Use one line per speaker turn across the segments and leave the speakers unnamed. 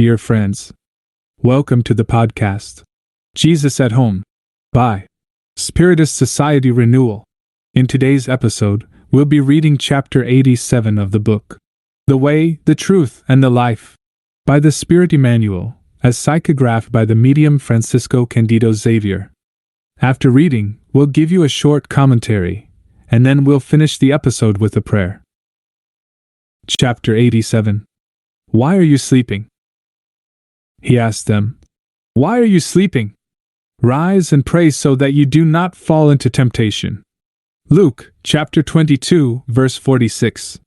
dear friends. Welcome to the podcast, Jesus at Home, by Spiritist Society Renewal. In today's episode, we'll be reading chapter 87 of the book, The Way, the Truth, and the Life, by the Spirit Emmanuel, as psychographed by the medium Francisco Candido Xavier. After reading, we'll give you a short commentary, and then we'll finish the episode with a prayer. Chapter 87. Why are you sleeping? He asked them. Why are you sleeping? Rise and pray so that you do not fall into temptation. Luke, chapter 22, verse 46.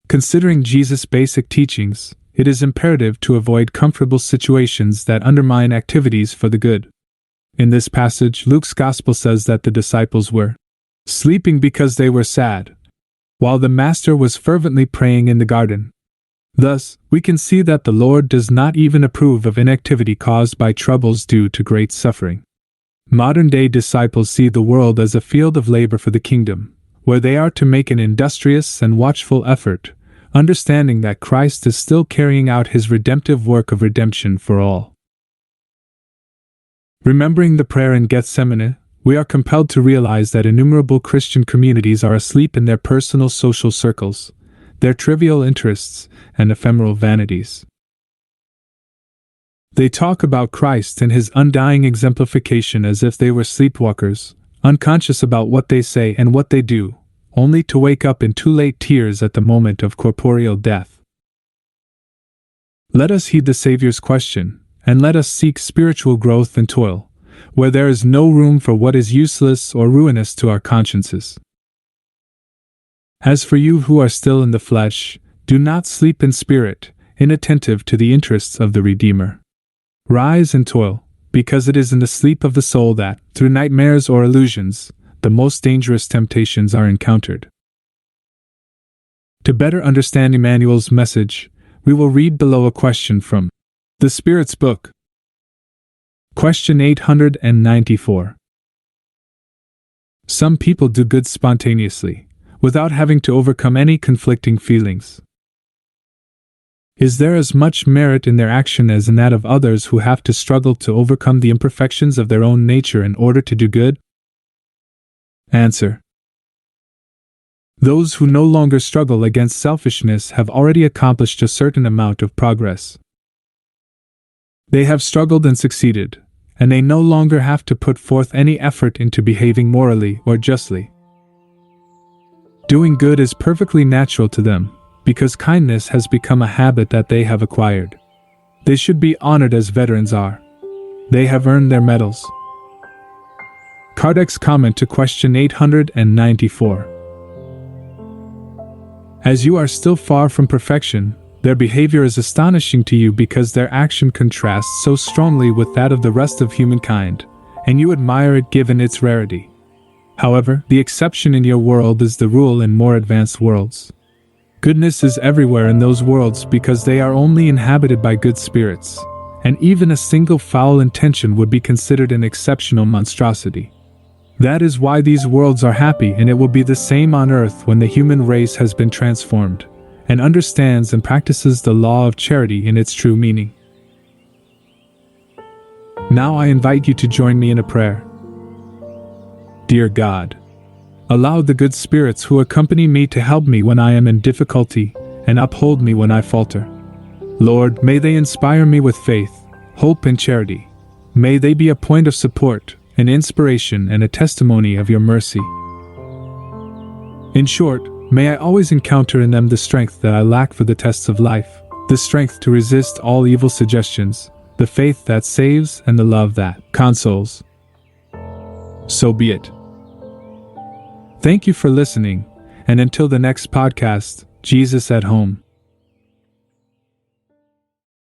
Considering Jesus' basic teachings, it is imperative to avoid comfortable situations that undermine activities for the good. In this passage, Luke's Gospel says that the disciples were sleeping because they were sad, while the Master was fervently praying in the garden. Thus, we can see that the Lord does not even approve of inactivity caused by troubles due to great suffering. Modern-day disciples see the world as a field of labor for the kingdom, where they are to make an industrious and watchful effort, understanding that Christ is still carrying out his redemptive work of redemption for all. Remembering the prayer in Gethsemane, we are compelled to realize that innumerable Christian communities are asleep in their personal social circles, their trivial interests, and ephemeral vanities. They talk about Christ and his undying exemplification as if they were sleepwalkers, unconscious about what they say and what they do, only to wake up in too late tears at the moment of corporeal death. Let us heed the Savior's question, and let us seek spiritual growth and toil, where there is no room for what is useless or ruinous to our consciences. As for you who are still in the flesh, do not sleep in spirit, inattentive to the interests of the Redeemer. Rise and toil, because it is in the sleep of the soul that, through nightmares or illusions, the most dangerous temptations are encountered. To better understand Emmanuel's message, we will read below a question from the Spirit's Book. Question 894. Some people do good spontaneously, without having to overcome any conflicting feelings. Is there as much merit in their action as in that of others who have to struggle to overcome the imperfections of their own nature in order to do good? Answer. Those who no longer struggle against selfishness have already accomplished a certain amount of progress. They have struggled and succeeded, and they no longer have to put forth any effort into behaving morally or justly. Doing good is perfectly natural to them, because kindness has become a habit that they have acquired. They should be honored as veterans are. They have earned their medals. Kardec's comment to question 894. As you are still far from perfection, their behavior is astonishing to you because their action contrasts so strongly with that of the rest of humankind, and you admire it given its rarity. However, the exception in your world is the rule in more advanced worlds. Goodness is everywhere in those worlds because they are only inhabited by good spirits, and even a single foul intention would be considered an exceptional monstrosity. That is why these worlds are happy, and it will be the same on earth when the human race has been transformed, and understands and practices the law of charity in its true meaning. Now I invite you to join me in a prayer. Dear God, allow the good spirits who accompany me to help me when I am in difficulty, and uphold me when I falter. Lord, may they inspire me with faith, hope, and charity. May they be a point of support, an inspiration, and a testimony of your mercy. In short, may I always encounter in them the strength that I lack for the tests of life, the strength to resist all evil suggestions, the faith that saves, and the love that consoles. So be it. Thank you for listening, and until the next podcast, Jesus at Home.